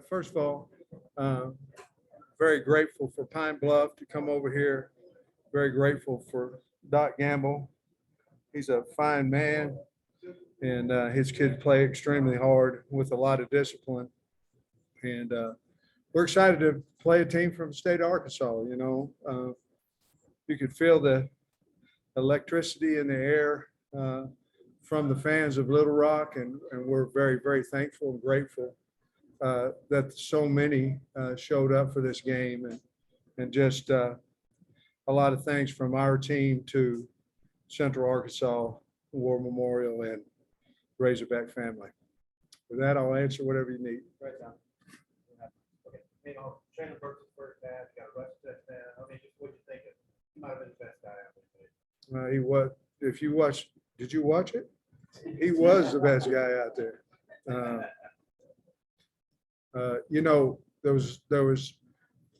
First of all, uh, very grateful for Pine Bluff to come over here. Very grateful for Doc Gamble. He's a fine man, and his kids play extremely hard with a lot of discipline. And we're excited to play a team from the state of Arkansas. You could feel the electricity in the air from the fans of Little Rock, and we're very, very thankful and grateful that so many showed up for this game, and just a lot of thanks from our team to Central Arkansas War Memorial and Razorback family. With that, I'll answer whatever you need. Right down. Okay. Shannon Burke's first half, got a rush touchdown. I mean, just what you think of? He might have been the best guy out there. He was. If you watched, did you watch it? He was the best guy out there. There was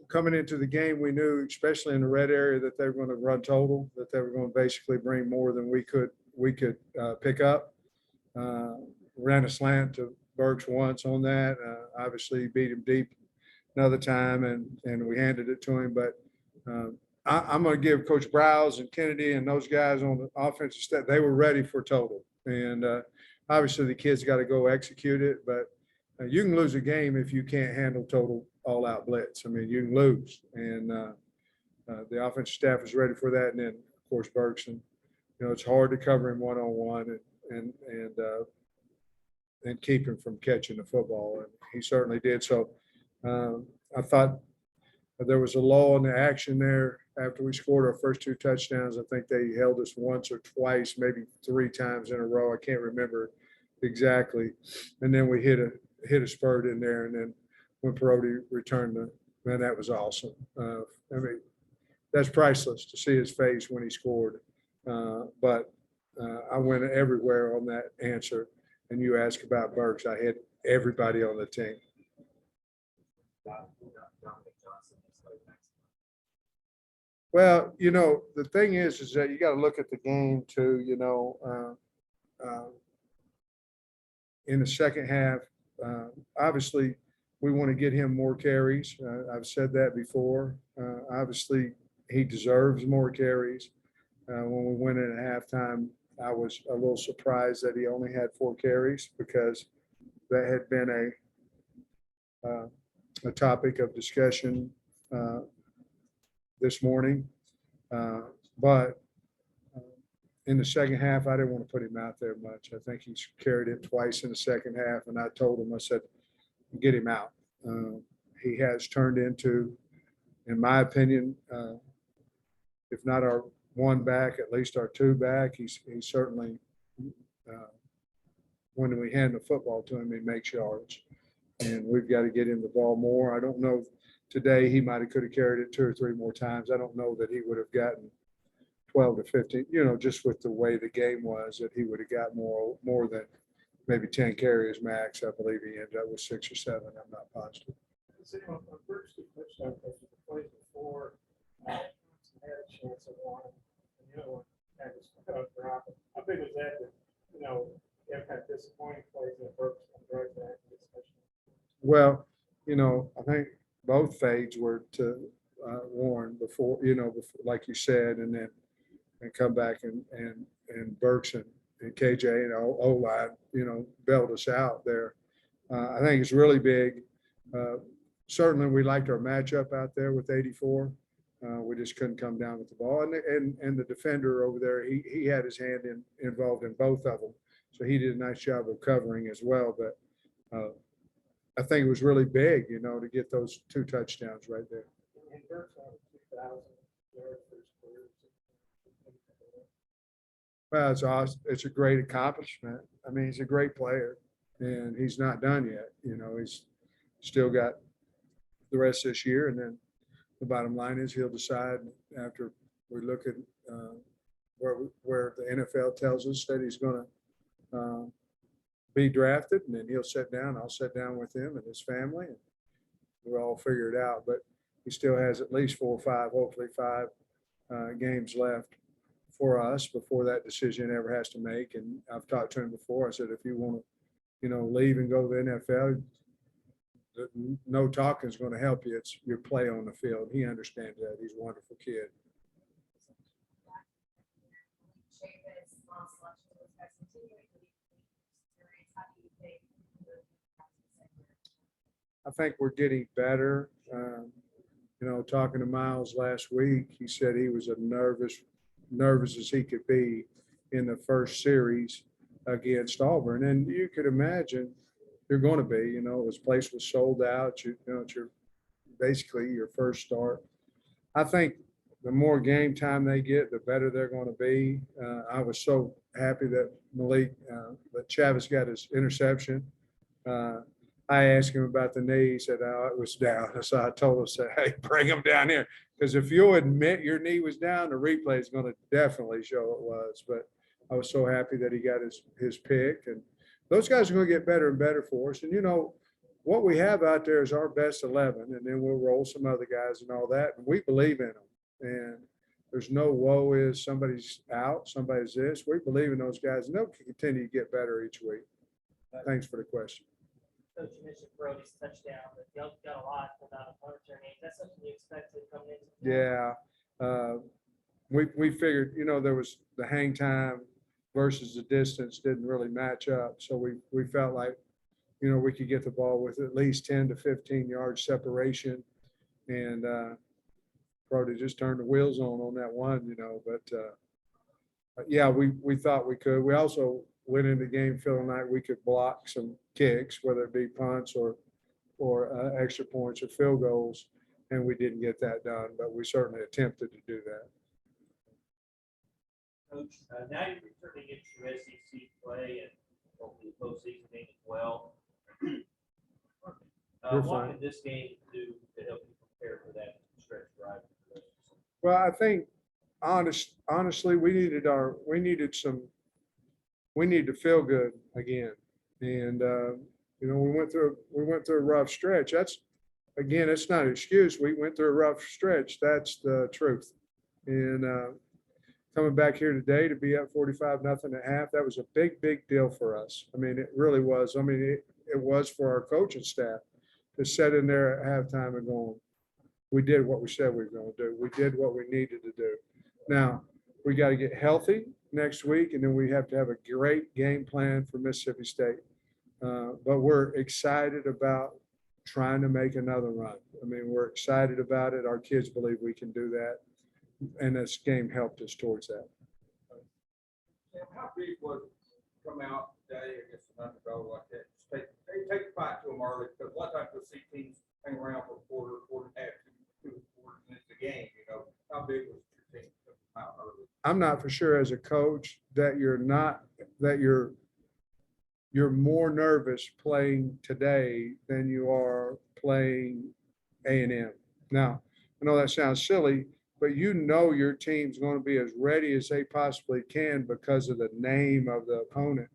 coming into the game, we knew, especially in the red area, that they were going to run total, that they were going to basically bring more than we could pick up. Ran a slant to Burks once on that. Obviously beat him deep another time, and we handed it to him. But I'm going to give Coach Browse and Kennedy and those guys on the offensive staff, they were ready for total. And obviously the kids got to go execute it, but you can lose a game if you can't handle total all-out blitz. I mean, you can lose. And the offensive staff is ready for that. And then, of course, Bergson, it's hard to cover him one-on-one and keep him from catching the football. And he certainly did. So I thought there was a lull in the action there after we scored our first two touchdowns. I think they held us once or twice, maybe three times in a row. I can't remember exactly. And then we hit a spurt in there. And then when Perotti returned man, that was awesome. I mean, that's priceless to see his face when he scored. But I went everywhere on that answer. And you ask about Burks, I hit everybody on the team. Well, the thing is that you got to look at the game too, in the second half. Obviously, we want to get him more carries. I've said that before. Obviously, he deserves more carries. When we went in at halftime, I was a little surprised that he only had 4 carries, because that had been a topic of discussion this morning. But in the second half, I didn't want to put him out there much. I think he's carried it twice in the second half, and I told him, I said, get him out. He has turned into, in my opinion, if not our one back, at least our two back. He's certainly, when we hand the football to him, he makes yards, and we've got to get him the ball more. I don't know. Today, he could have carried it 2 or 3 more times. I don't know that he would have gotten 12 to 15, just with the way the game was, that he would have got more than maybe 10 carries max. I believe he ended up with 6 or 7. I'm not positive. First two touchdowns the plays before, had a chance of one, and the other one had to drop. How big was that? You have kind of disappointing plays that Burks drive back in this session. Well, I think both fades were to Warren before, like you said, and come back and Burks and KJ and O-line, bailed us out there. I think it's really big. Certainly we liked our matchup out there with 84. We just couldn't come down with the ball. And the defender over there, he had his hand involved in both of them. So he did a nice job of covering as well. But I think it was really big, to get those 2 touchdowns right there. And Burks on 2,000 yards for his career. Well, it's awesome. It's a great accomplishment. I mean, he's a great player, and he's not done yet. He's still got the rest of this year, and then the bottom line is he'll decide after we look at where the NFL tells us that he's going to be drafted, and then he'll sit down. I'll sit down with him and his family, and we'll all figure it out. But he still has at least 4 or 5, hopefully 5 games left for us before that decision ever has to make. And I've talked to him before. I said, if you want to, leave and go to the NFL, no talking is going to help you. It's your play on the field. He understands that. He's a wonderful kid. I think we're getting better. Talking to Miles last week, he said he was nervous as he could be in the first series against Auburn. And you could imagine you're going to be, this place was sold out. It's basically your first start. I think the more game time they get, the better they're going to be. I was so happy that that Chavis got his interception. I asked him about the knee. He said, "Oh, it was down." So I told him, "Hey, bring him down here." Because if you'll admit your knee was down, the replay is going to definitely show it was. But I was so happy that he got his pick. And those guys are going to get better and better for us. And, what we have out there is our best 11, and then we'll roll some other guys and all that. And we believe in them. And there's no woe is somebody's out, somebody's this. We believe in those guys, and they'll continue to get better each week. Thanks for the question. Coach, you mentioned Brody's touchdown, but y'all got a lot without a punter. Is that something you expected coming in? Yeah. We figured, there was the hang time versus the distance didn't really match up. So we felt like, we could get the ball with at least 10 to 15 yards separation. And Brody just turned the wheels on that one, but yeah, we thought we could. We also went into the game feeling like we could block some kicks, whether it be punts or extra points or field goals, and we didn't get that done, but we certainly attempted to do that. Coach, now you're returning into SEC play and hopefully the postseason game as well. What can this game do to help you prepare for that stretch drive? Well, I think honestly, we need to feel good again. And, we went through a rough stretch. It's not an excuse. We went through a rough stretch. That's the truth. And coming back here today to be up 45-0 at half, that was a big, big deal for us. I mean, it really was. I mean, it was for our coaching staff to sit in there at halftime and going, we did what we said we were going to do. We did what we needed to do. Now, we got to get healthy next week, and then we have to have a great game plan for Mississippi State. But we're excited about trying to make another run. I mean, we're excited about it. Our kids believe we can do that, and this game helped us towards that. Sam, how big was it come out today against an underdog like that? Take the fight to them early, because a lot of times you'll see teams hang around for a quarter and a half, two quarters into the game. How big was your team to come out early? I'm not for sure as a coach that you're more nervous playing today than you are playing A&M. Now, I know that sounds silly, but your team's going to be as ready as they possibly can because of the name of the opponent.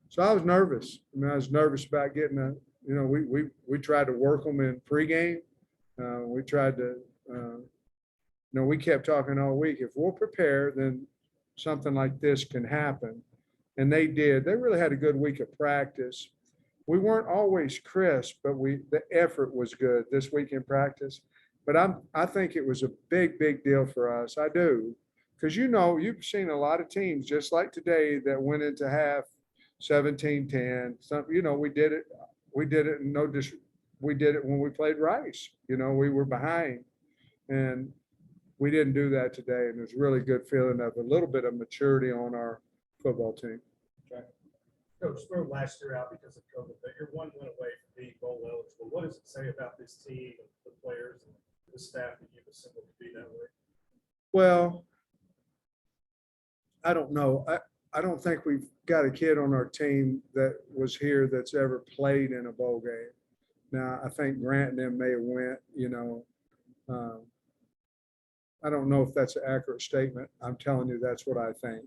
So I was nervous. I was nervous about getting we tried to work them in pregame. We tried to, we kept talking all week. If we'll prepare, then something like this can happen. And they did. They really had a good week of practice. We weren't always crisp, but the effort was good this week in practice. But I think it was a big, big deal for us. I do. Because you've seen a lot of teams just like today that went into half 17-10. We did it. We did it. We did it when we played Rice. We were behind, and we didn't do that today. And there's really good feeling of a little bit of maturity on our football team. Okay. Coach, throw last year out because of COVID, but you're one win away from being bowl eligible. What does it say about this team, and the players, and the staff that you've assembled to be that way? Well, I don't know. I don't think we've got a kid on our team that was here that's ever played in a bowl game. Now, I think Grant and them may have went, I don't know if that's an accurate statement. I'm telling you, that's what I think.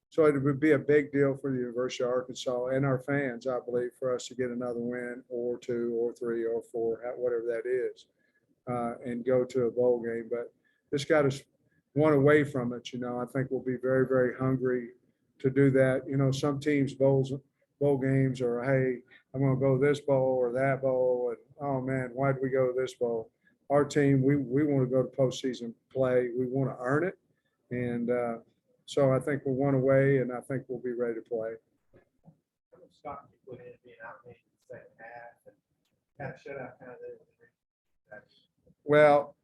So it would be a big deal for the University of Arkansas and our fans, I believe, for us to get another win or two or three or four, whatever that is, and go to a bowl game. But this got us one away from it. I think we'll be very, very hungry to do that. Some teams bowls bowl games, or hey, I'm gonna go this bowl or that bowl, and oh man, why did we go to this bowl? Our team, we want to go to postseason play. We want to earn it, and so I think we're one away, and I think we'll be ready to play. How much stock you put in being outmanned in the second half and kind of shutout kind of there? Well,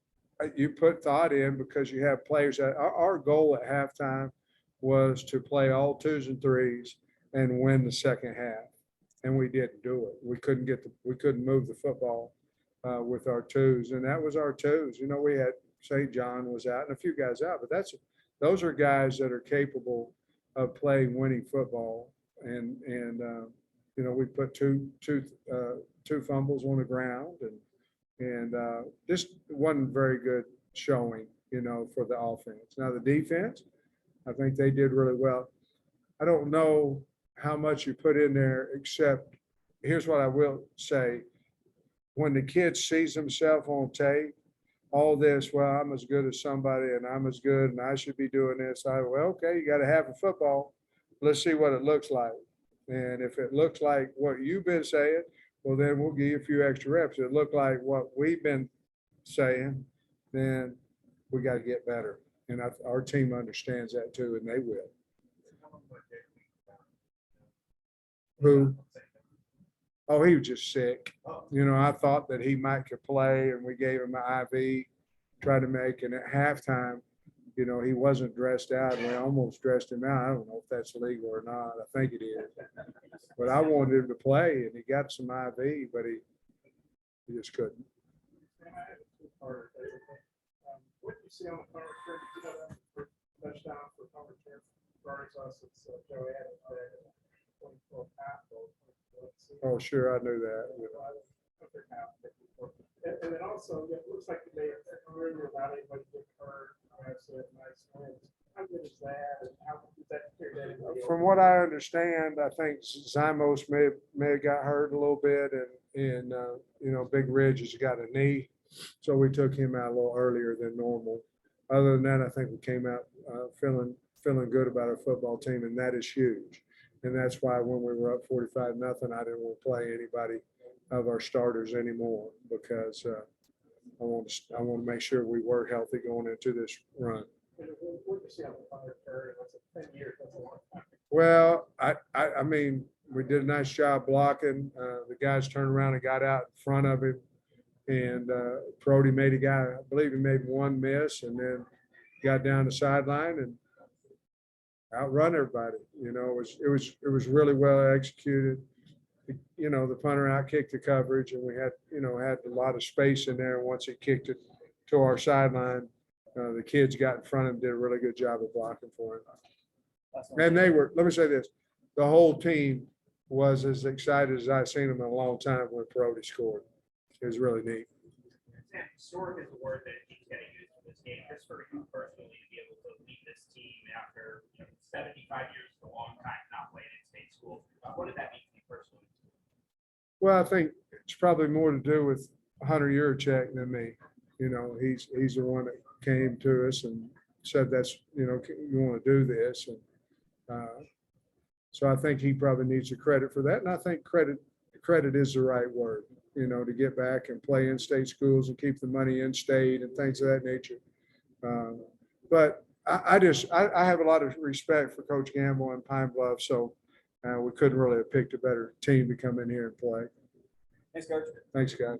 you put thought in because you have players that our goal at halftime was to play all twos and threes and win the second half. And we didn't do it. We couldn't move the football with our twos. And that was our twos. You know, we had St. John was out and a few guys out, but those are guys that are capable of playing winning football. And you know, we put two fumbles on the ground and just wasn't very good showing, you know, for the offense. Now the defense, I think they did really well. I don't know how much you put in there, except here's what I will say. When the kid sees himself on tape, all this, well, I'm as good as somebody and I'm as good and I should be doing this. Well, okay, you got to have a football. Let's see what it looks like. And if it looks like what you've been saying, well, then we'll give you a few extra reps. If it looked like what we've been saying, then we got to get better. And our team understands that too, and they will. Who? Oh, he was just sick. You know, I thought that he might could play, and we gave him an IV, tried to make, and at halftime, you know, he wasn't dressed out, and we almost dressed him out. I don't know if that's legal or not. I think it is. But I wanted him to play, and he got some IV, but he just couldn't. What do you see on the punt return? You know, that first touchdown for punt return for Arkansas since Joe Adams had 24 tackles. Oh, sure, I knew that. And then also, it looks like they heard about anybody get hurt. How good is that? And how does that carry that? From what I understand, I think Zymos may have got hurt a little bit, and you know, Big Ridge has got a knee, so we took him out a little earlier than normal. Other than that, I think we came out feeling good about our football team, and that is huge. And that's why when we were up 45-0, I didn't want to play anybody of our starters anymore because I want to make sure we were healthy going into this run. What do you see on the punt return? That's 10 years. That's a long time. Well, I mean, we did a nice job blocking. The guys turned around and got out in front of him, and Brody made a guy, I believe he made one miss, and then got down the sideline and outrun everybody. You know, it was really well executed. You know, the punter outkicked the coverage, and we had a lot of space in there. And once he kicked it to our sideline, the kids got in front of him, did a really good job of blocking for him. And they were, let me say this, the whole team was as excited as I've seen them in a long time when Brody scored. It was really neat. Historic is the word that he's going to use for this game, just for you personally to be able to lead this team after 75 years is a long time not playing in state school. What did that mean to you personally? Well, I think it's probably more to do with Hunter Yurachek than me. You know, he's the one that came to us and said that's, you want to do this. And so I think he probably needs the credit for that. And I think credit is the right word, to get back and play in state schools and keep the money in state and things of that nature. But I have a lot of respect for Coach Gamble and Pine Bluff. So we couldn't really have picked a better team to come in here and play. Thanks, Coach. Thanks, guys.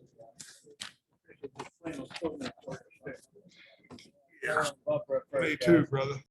Me too, brother.